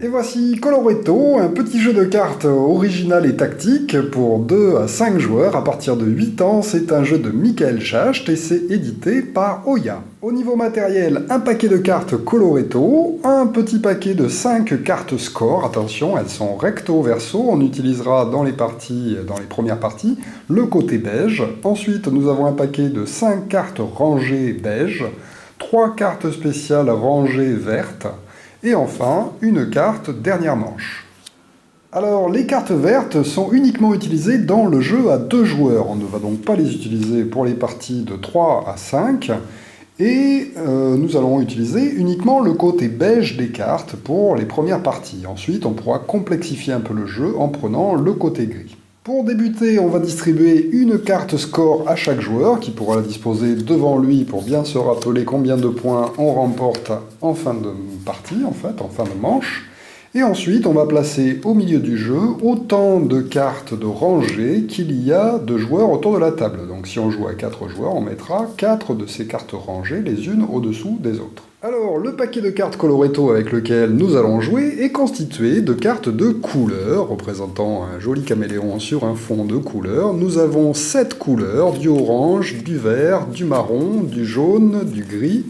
voici Coloretto, un petit jeu de cartes original et tactique pour 2 à 5 joueurs à partir de 8 ans. C'est un jeu de Michael Schacht et c'est édité par Oya. Au niveau matériel, un paquet de cartes Coloretto, un petit paquet de 5 cartes score. Attention, elles sont recto verso. On utilisera dans les premières parties, le côté beige. Ensuite, nous avons un paquet de 5 cartes rangées beige, 3 cartes spéciales rangées vertes, et enfin, une carte dernière manche. Alors, les cartes vertes sont uniquement utilisées dans le jeu à 2 joueurs. On ne va donc pas les utiliser pour les parties de 3 à 5. Et nous allons utiliser uniquement le côté beige des cartes pour les premières parties. Ensuite, on pourra complexifier un peu le jeu en prenant le côté gris. Pour débuter, on va distribuer une carte score à chaque joueur qui pourra la disposer devant lui pour bien se rappeler combien de points on remporte en fin de partie, en fin de manche. Et ensuite, on va placer au milieu du jeu autant de cartes de rangée qu'il y a de joueurs autour de la table. Donc si on joue à 4 joueurs, on mettra 4 de ces cartes rangées les unes au-dessous des autres. Alors, le paquet de cartes Coloretto avec lequel nous allons jouer est constitué de cartes de couleurs, représentant un joli caméléon sur un fond de couleurs. Nous avons 7 couleurs, du orange, du vert, du marron, du jaune, du gris,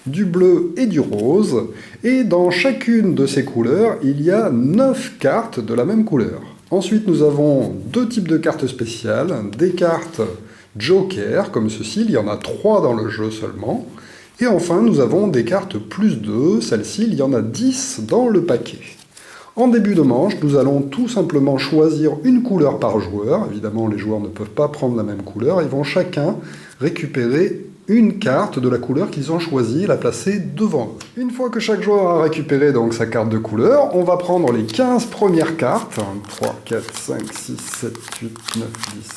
du bleu et du rose. Et dans chacune de ces couleurs, il y a 9 cartes de la même couleur. Ensuite, nous avons 2 types de cartes spéciales, des cartes Joker, comme ceci, il y en a 3 dans le jeu seulement. Et enfin, nous avons des cartes plus 2, celles-ci, il y en a 10 dans le paquet. En début de manche, nous allons tout simplement choisir une couleur par joueur. Évidemment, les joueurs ne peuvent pas prendre la même couleur. Ils vont chacun récupérer une carte de la couleur qu'ils ont choisie et la placer devant eux. Une fois que chaque joueur a récupéré donc sa carte de couleur, on va prendre les 15 premières cartes. 3, 4, 5, 6, 7, 8, 9, 10...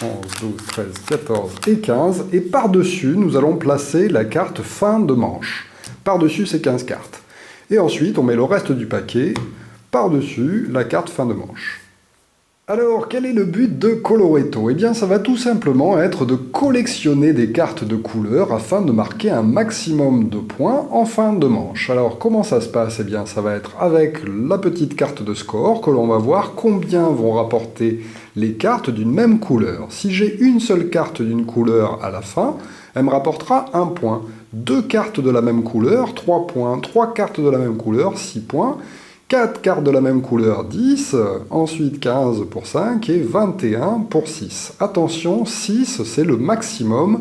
11, 12, 13, 14 et 15, et par-dessus, nous allons placer la carte fin de manche, par-dessus ces 15 cartes. Et ensuite, on met le reste du paquet par-dessus la carte fin de manche. Alors, quel est le but de Coloretto? Eh bien, ça va tout simplement être de collectionner des cartes de couleurs afin de marquer un maximum de points en fin de manche. Alors, comment ça se passe? Eh bien, ça va être avec la petite carte de score que l'on va voir combien vont rapporter les cartes d'une même couleur. Si j'ai une seule carte d'une couleur à la fin, elle me rapportera 1 point. 2 cartes de la même couleur, 3 points. 3 cartes de la même couleur, 6 points. 4 cartes de la même couleur, 10, ensuite 15 pour 5 et 21 pour 6. Attention, 6, c'est le maximum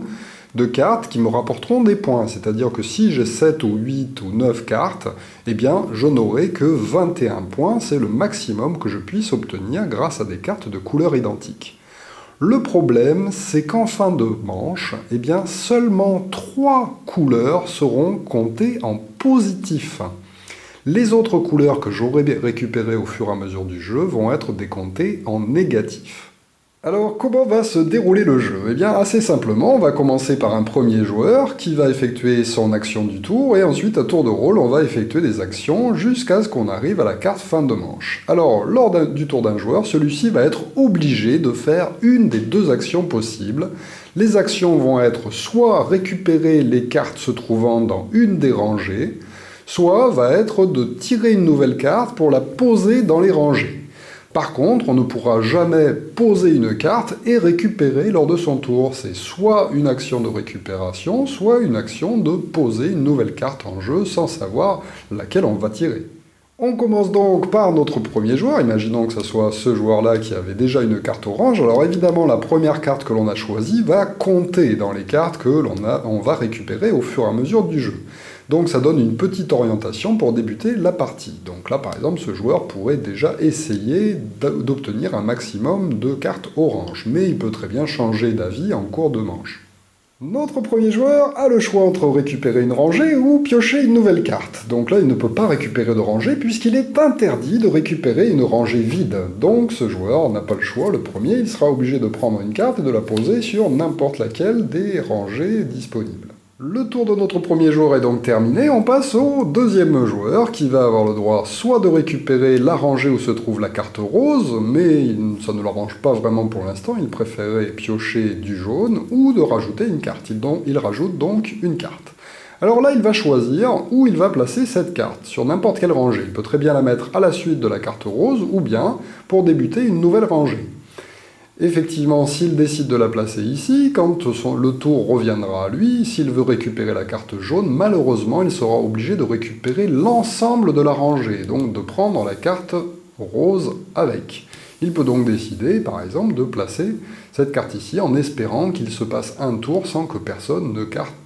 de cartes qui me rapporteront des points. C'est-à-dire que si j'ai 7 ou 8 ou 9 cartes, eh bien, je n'aurai que 21 points. C'est le maximum que je puisse obtenir grâce à des cartes de couleurs identiques. Le problème, c'est qu'en fin de manche, eh bien, seulement 3 couleurs seront comptées en positif. Les autres couleurs que j'aurai récupérées au fur et à mesure du jeu vont être décomptées en négatif. Alors, comment va se dérouler le jeu? Eh bien, assez simplement, on va commencer par un premier joueur qui va effectuer son action du tour, et ensuite, à tour de rôle, on va effectuer des actions jusqu'à ce qu'on arrive à la carte fin de manche. Alors, lors du tour d'un joueur, celui-ci va être obligé de faire une des 2 actions possibles. Les actions vont être soit récupérer les cartes se trouvant dans une des rangées, soit va être de tirer une nouvelle carte pour la poser dans les rangées. Par contre, on ne pourra jamais poser une carte et récupérer lors de son tour. C'est soit une action de récupération, soit une action de poser une nouvelle carte en jeu sans savoir laquelle on va tirer. On commence donc par notre premier joueur, imaginons que ce soit ce joueur-là qui avait déjà une carte orange. Alors évidemment, la première carte que l'on a choisie va compter dans les cartes que l'on va récupérer au fur et à mesure du jeu. Donc ça donne une petite orientation pour débuter la partie. Donc là, par exemple, ce joueur pourrait déjà essayer d'obtenir un maximum de cartes orange, mais il peut très bien changer d'avis en cours de manche. Notre premier joueur a le choix entre récupérer une rangée ou piocher une nouvelle carte. Donc là, il ne peut pas récupérer de rangée puisqu'il est interdit de récupérer une rangée vide. Donc ce joueur n'a pas le choix. Le premier, il sera obligé de prendre une carte et de la poser sur n'importe laquelle des rangées disponibles. Le tour de notre premier joueur est donc terminé, on passe au deuxième joueur qui va avoir le droit soit de récupérer la rangée où se trouve la carte rose, mais ça ne l'arrange pas vraiment pour l'instant, il préférait piocher du jaune, ou de rajouter une carte. Il rajoute donc une carte. Alors là, il va choisir où il va placer cette carte, sur n'importe quelle rangée. Il peut très bien la mettre à la suite de la carte rose, ou bien pour débuter une nouvelle rangée. Effectivement, s'il décide de la placer ici, quand le tour reviendra à lui, s'il veut récupérer la carte jaune, malheureusement, il sera obligé de récupérer l'ensemble de la rangée, donc de prendre la carte rose avec. Il peut donc décider, par exemple, de placer cette carte ici en espérant qu'il se passe un tour sans que personne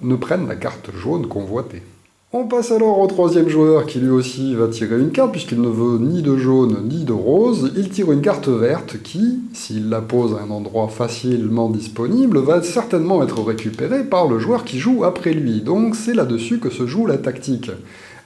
ne prenne la carte jaune convoitée. On passe alors au troisième joueur qui lui aussi va tirer une carte, puisqu'il ne veut ni de jaune ni de rose. Il tire une carte verte qui, s'il la pose à un endroit facilement disponible, va certainement être récupérée par le joueur qui joue après lui. Donc c'est là-dessus que se joue la tactique.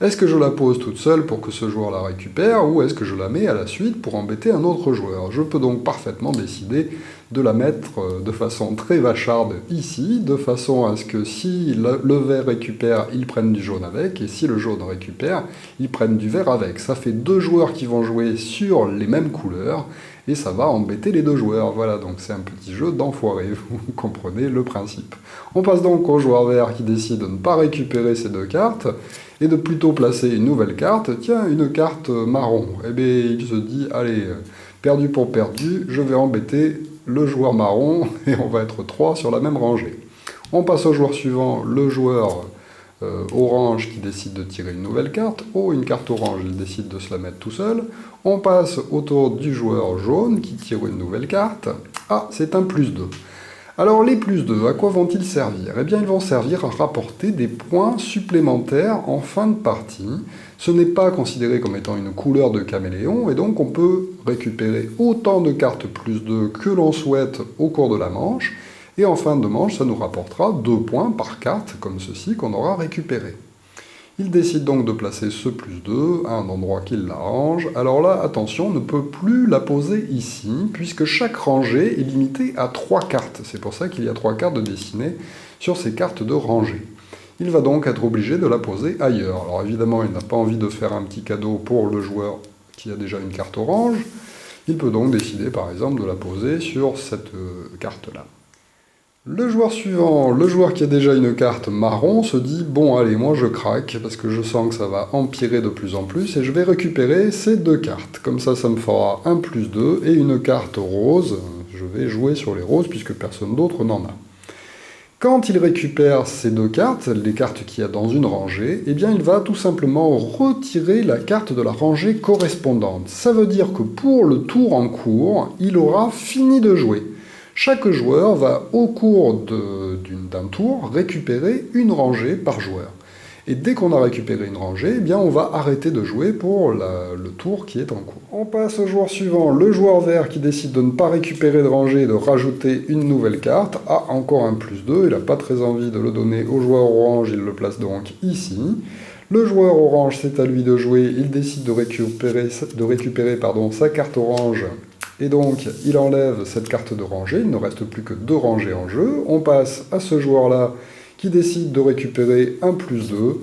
Est-ce que je la pose toute seule pour que ce joueur la récupère, ou est-ce que je la mais à la suite pour embêter un autre joueur? Je peux donc parfaitement décider de la mettre de façon très vacharde ici, de façon à ce que si le vert récupère, ils prennent du jaune avec, et si le jaune récupère, ils prennent du vert avec. Ça fait deux joueurs qui vont jouer sur les mêmes couleurs, et ça va embêter les deux joueurs. Voilà, donc c'est un petit jeu d'enfoiré, vous comprenez le principe. On passe donc au joueur vert qui décide de ne pas récupérer ces deux cartes, et de plutôt placer une nouvelle carte. Tiens, une carte marron. Eh bien, il se dit, allez, perdu pour perdu, je vais embêter le joueur marron, et on va être 3 sur la même rangée. On passe au joueur suivant, le joueur orange qui décide de tirer une nouvelle carte. Oh, une carte orange, il décide de se la mettre tout seul. On passe au tour du joueur jaune qui tire une nouvelle carte. Ah, c'est un +2. Alors les +2, à quoi vont-ils servir? Eh bien, ils vont servir à rapporter des points supplémentaires en fin de partie. Ce n'est pas considéré comme étant une couleur de caméléon, et donc on peut récupérer autant de cartes +2 que l'on souhaite au cours de la manche, et en fin de manche, ça nous rapportera 2 points par carte, comme ceci, qu'on aura récupéré. Il décide donc de placer ce +2 à un endroit qu'il l'arrange. Alors là, attention, on ne peut plus la poser ici, puisque chaque rangée est limitée à 3 cartes. C'est pour ça qu'il y a 3 cartes de dessinées sur ces cartes de rangée. Il va donc être obligé de la poser ailleurs. Alors évidemment, il n'a pas envie de faire un petit cadeau pour le joueur qui a déjà une carte orange. Il peut donc décider, par exemple, de la poser sur cette carte-là. Le joueur suivant, le joueur qui a déjà une carte marron, se dit « Bon, allez, moi je craque, parce que je sens que ça va empirer de plus en plus, et je vais récupérer ces 2 cartes. Comme ça me fera un +2 et une carte rose. Je vais jouer sur les roses, puisque personne d'autre n'en a. » Quand il récupère ces 2 cartes, les cartes qu'il y a dans une rangée, eh bien il va tout simplement retirer la carte de la rangée correspondante. Ça veut dire que pour le tour en cours, il aura fini de jouer. Chaque joueur va, au cours d'un tour, récupérer une rangée par joueur. Et dès qu'on a récupéré une rangée, eh bien on va arrêter de jouer pour le tour qui est en cours. On passe au joueur suivant, le joueur vert qui décide de ne pas récupérer de rangée et de rajouter une nouvelle carte. Ah, encore un +2, il n'a pas très envie de le donner au joueur orange, il le place donc ici. Le joueur orange, c'est à lui de jouer, il décide de récupérer sa carte orange. Et donc, il enlève cette carte de rangée, il ne reste plus que 2 rangées en jeu. On passe à ce joueur-là qui décide de récupérer un +2,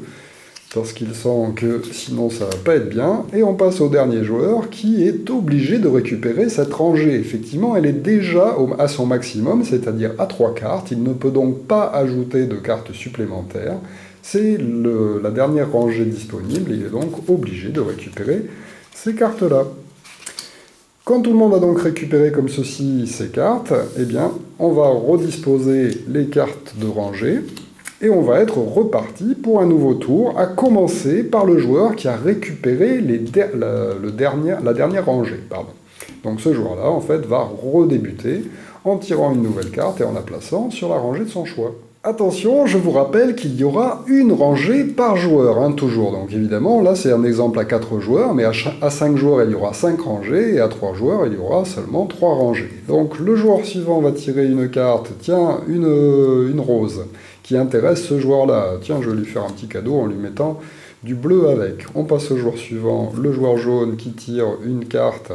parce qu'il sent que sinon ça va pas être bien. Et on passe au dernier joueur qui est obligé de récupérer cette rangée. Effectivement, elle est déjà à son maximum, c'est-à-dire à 3 cartes. Il ne peut donc pas ajouter de cartes supplémentaires. C'est la dernière rangée disponible, il est donc obligé de récupérer ces cartes-là. Quand tout le monde a donc récupéré comme ceci ces cartes, eh bien, on va redisposer les cartes de rangée, et on va être reparti pour un nouveau tour, à commencer par le joueur qui a récupéré la dernière rangée. Donc ce joueur-là, en fait, va redébuter en tirant une nouvelle carte et en la plaçant sur la rangée de son choix. Attention, je vous rappelle qu'il y aura une rangée par joueur, toujours. Donc évidemment, là c'est un exemple à 4 joueurs, mais à 5 joueurs il y aura 5 rangées, et à 3 joueurs il y aura seulement 3 rangées. Donc le joueur suivant va tirer une carte, tiens, une rose, qui intéresse ce joueur-là. Tiens, je vais lui faire un petit cadeau en lui mettant du bleu avec. On passe au joueur suivant, le joueur jaune qui tire une carte.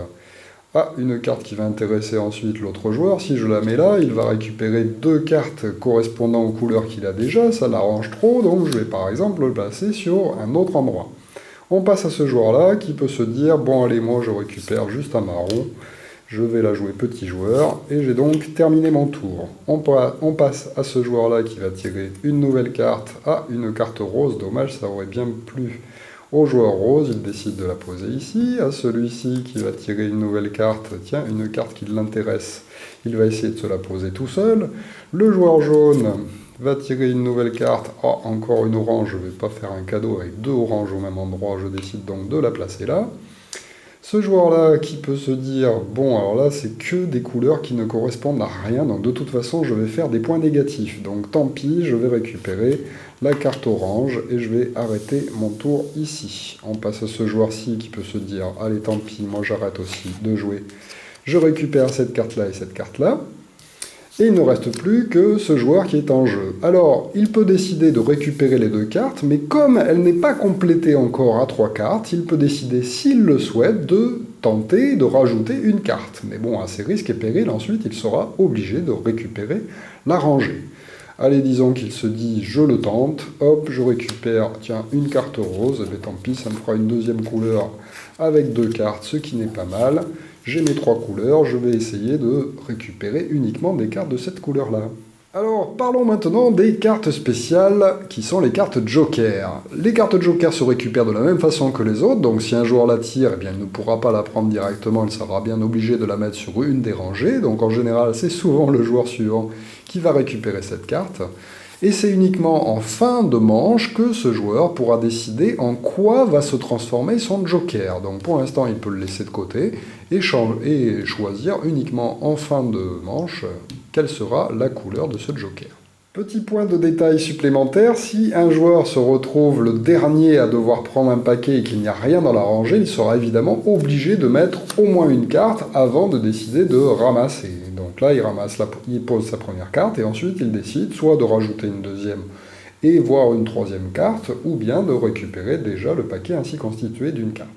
Ah, une carte qui va intéresser ensuite l'autre joueur. Si je la mets là, il va récupérer 2 cartes correspondant aux couleurs qu'il a déjà. Ça l'arrange trop, donc je vais par exemple le placer sur un autre endroit. On passe à ce joueur-là qui peut se dire « Bon, allez, moi je récupère juste un marron. Je vais la jouer petit joueur, et j'ai donc terminé mon tour. On passe à ce joueur-là qui va tirer une nouvelle carte. Ah, une carte rose, dommage, ça aurait bien plu au joueur rose, il décide de la poser ici. À celui-ci qui va tirer une nouvelle carte, tiens, une carte qui l'intéresse, il va essayer de se la poser tout seul. Le joueur jaune va tirer une nouvelle carte. Oh, encore une orange, je ne vais pas faire un cadeau avec deux oranges au même endroit, je décide donc de la placer là. Ce joueur-là qui peut se dire, bon alors là c'est que des couleurs qui ne correspondent à rien, donc de toute façon je vais faire des points négatifs. Donc tant pis, je vais récupérer la carte orange et je vais arrêter mon tour ici. On passe à ce joueur-ci qui peut se dire, allez tant pis, moi j'arrête aussi de jouer. Je récupère cette carte-là et cette carte-là. Et il ne reste plus que ce joueur qui est en jeu. Alors, il peut décider de récupérer les deux cartes, mais comme elle n'est pas complétée encore à 3 cartes, il peut décider, s'il le souhaite, de tenter de rajouter une carte. Mais bon, à ses risques et périls, ensuite, il sera obligé de récupérer la rangée. Allez, disons qu'il se dit, je le tente, hop, je récupère, tiens, une carte rose, mais tant pis, ça me fera une deuxième couleur avec 2 cartes, ce qui n'est pas mal. J'ai mes 3 couleurs, je vais essayer de récupérer uniquement des cartes de cette couleur-là. Alors, parlons maintenant des cartes spéciales, qui sont les cartes Joker. Les cartes Joker se récupèrent de la même façon que les autres, donc si un joueur la tire, eh bien, il ne pourra pas la prendre directement, il sera bien obligé de la mettre sur une des rangées, donc en général, c'est souvent le joueur suivant qui va récupérer cette carte. Et c'est uniquement en fin de manche que ce joueur pourra décider en quoi va se transformer son Joker. Donc pour l'instant, il peut le laisser de côté et choisir uniquement en fin de manche quelle sera la couleur de ce Joker. Petit point de détail supplémentaire, si un joueur se retrouve le dernier à devoir prendre un paquet et qu'il n'y a rien dans la rangée, il sera évidemment obligé de mettre au moins une carte avant de décider de ramasser. Donc là, il pose sa première carte et ensuite il décide soit de rajouter une deuxième et voire une troisième carte, ou bien de récupérer déjà le paquet ainsi constitué d'une carte.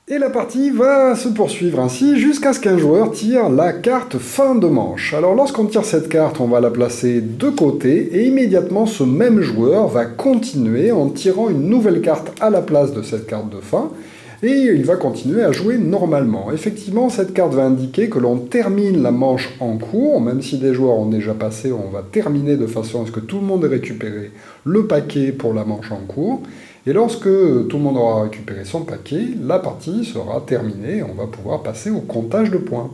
Et la partie va se poursuivre ainsi jusqu'à ce qu'un joueur tire la carte fin de manche. Alors lorsqu'on tire cette carte, on va la placer de côté et immédiatement ce même joueur va continuer en tirant une nouvelle carte à la place de cette carte de fin et il va continuer à jouer normalement. Effectivement, cette carte va indiquer que l'on termine la manche en cours, même si des joueurs ont déjà passé, on va terminer de façon à ce que tout le monde ait récupéré le paquet pour la manche en cours. Et lorsque tout le monde aura récupéré son paquet, la partie sera terminée et on va pouvoir passer au comptage de points.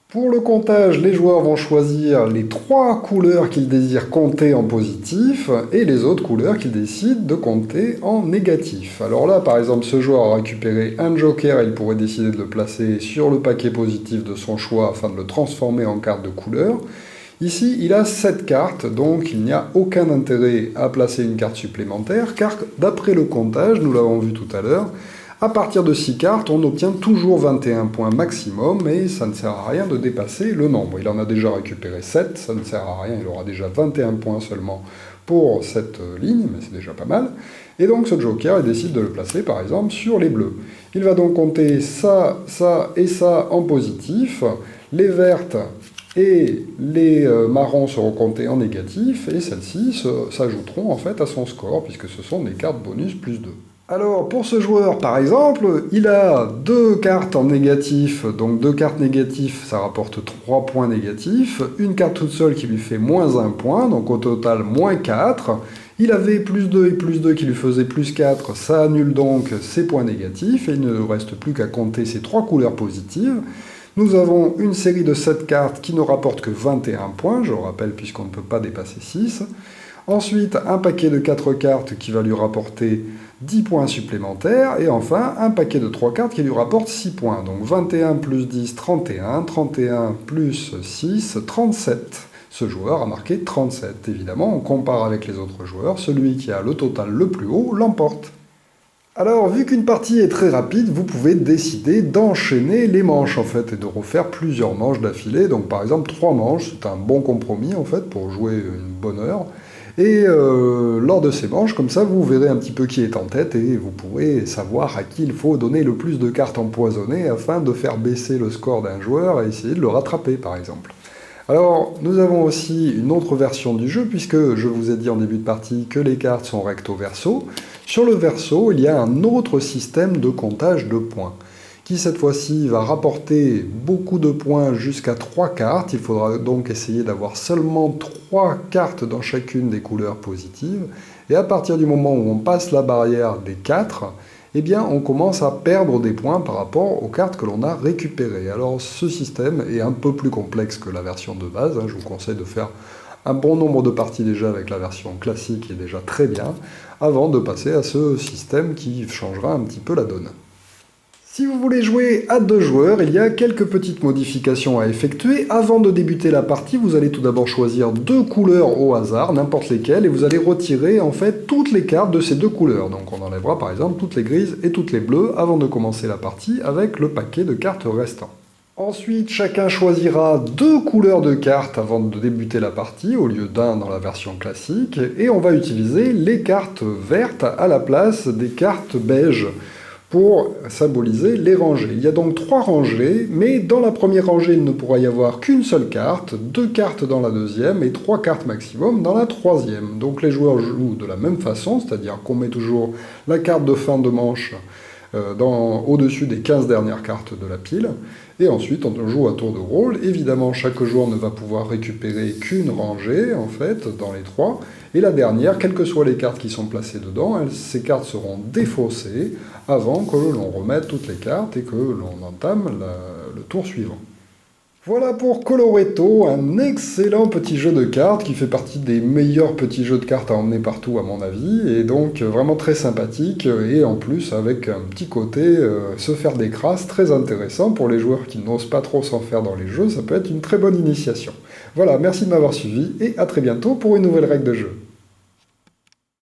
Pour le comptage, les joueurs vont choisir les 3 couleurs qu'ils désirent compter en positif et les autres couleurs qu'ils décident de compter en négatif. Alors là, par exemple, ce joueur a récupéré un joker et il pourrait décider de le placer sur le paquet positif de son choix afin de le transformer en carte de couleur. Ici, il a 7 cartes, donc il n'y a aucun intérêt à placer une carte supplémentaire, car d'après le comptage, nous l'avons vu tout à l'heure, à partir de 6 cartes, on obtient toujours 21 points maximum, et ça ne sert à rien de dépasser le nombre. Il en a déjà récupéré 7, ça ne sert à rien, il aura déjà 21 points seulement pour cette ligne, mais c'est déjà pas mal. Et donc ce joker, il décide de le placer par exemple sur les bleus. Il va donc compter ça, ça et ça en positif, les vertes et les marrons seront comptés en négatif, et celles-ci s'ajouteront en fait à son score, puisque ce sont des cartes bonus plus 2. Alors, pour ce joueur, par exemple, il a 2 cartes en négatif, donc 2 cartes négatives, ça rapporte 3 points négatifs, une carte toute seule qui lui fait moins 1 point, donc au total moins 4, il avait plus 2 et plus 2 qui lui faisaient plus 4, ça annule donc ses points négatifs, et il ne reste plus qu'à compter ses 3 couleurs positives. Nous avons une série de 7 cartes qui ne rapportent que 21 points, je le rappelle puisqu'on ne peut pas dépasser 6. Ensuite, un paquet de 4 cartes qui va lui rapporter 10 points supplémentaires. Et enfin, un paquet de 3 cartes qui lui rapporte 6 points. Donc 21 plus 10, 31. 31 plus 6, 37. Ce joueur a marqué 37. Évidemment, on compare avec les autres joueurs. Celui qui a le total le plus haut l'emporte. Alors, vu qu'une partie est très rapide, vous pouvez décider d'enchaîner les manches, en fait, et de refaire plusieurs manches d'affilée. Donc, par exemple, 3 manches, c'est un bon compromis, en fait, pour jouer une bonne heure. Et lors de ces manches, comme ça, vous verrez un petit peu qui est en tête, et vous pourrez savoir à qui il faut donner le plus de cartes empoisonnées afin de faire baisser le score d'un joueur et essayer de le rattraper, par exemple. Alors, nous avons aussi une autre version du jeu, puisque je vous ai dit en début de partie que les cartes sont recto verso. Sur le verso, il y a un autre système de comptage de points. qui cette fois-ci va rapporter beaucoup de points jusqu'à 3 cartes. Il faudra donc essayer d'avoir seulement 3 cartes dans chacune des couleurs positives. Et à partir du moment où on passe la barrière des 4, eh bien on commence à perdre des points par rapport aux cartes que l'on a récupérées. Alors ce système est un peu plus complexe que la version de base. Je vous conseille de faire un bon nombre de parties déjà avec la version classique, qui est déjà très bien, avant de passer à ce système qui changera un petit peu la donne. Si vous voulez jouer à 2 joueurs, il y a quelques petites modifications à effectuer. Avant de débuter la partie, vous allez tout d'abord choisir 2 couleurs au hasard, n'importe lesquelles, et vous allez retirer en fait toutes les cartes de ces 2 couleurs. Donc on enlèvera par exemple toutes les grises et toutes les bleues avant de commencer la partie avec le paquet de cartes restant. Ensuite, chacun choisira 2 couleurs de cartes avant de débuter la partie, au lieu d'un dans la version classique, et on va utiliser les cartes vertes à la place des cartes beiges, pour symboliser les rangées. Il y a donc 3 rangées, mais dans la première rangée, il ne pourra y avoir qu'une seule carte, 2 cartes dans la deuxième et 3 cartes maximum dans la troisième. Donc les joueurs jouent de la même façon, c'est-à-dire qu'on met toujours la carte de fin de manche au-dessus des 15 dernières cartes de la pile, et ensuite on joue à tour de rôle. Évidemment, chaque joueur ne va pouvoir récupérer qu'une rangée, en fait, dans les 3, et la dernière, quelles que soient les cartes qui sont placées dedans, ces cartes seront défaussées avant que l'on remette toutes les cartes et que l'on entame le tour suivant. Voilà pour Coloretto, un excellent petit jeu de cartes qui fait partie des meilleurs petits jeux de cartes à emmener partout à mon avis, et donc vraiment très sympathique, et en plus avec un petit côté se faire des crasses très intéressant pour les joueurs qui n'osent pas trop s'en faire dans les jeux, ça peut être une très bonne initiation. Voilà, merci de m'avoir suivi, et à très bientôt pour une nouvelle règle de jeu.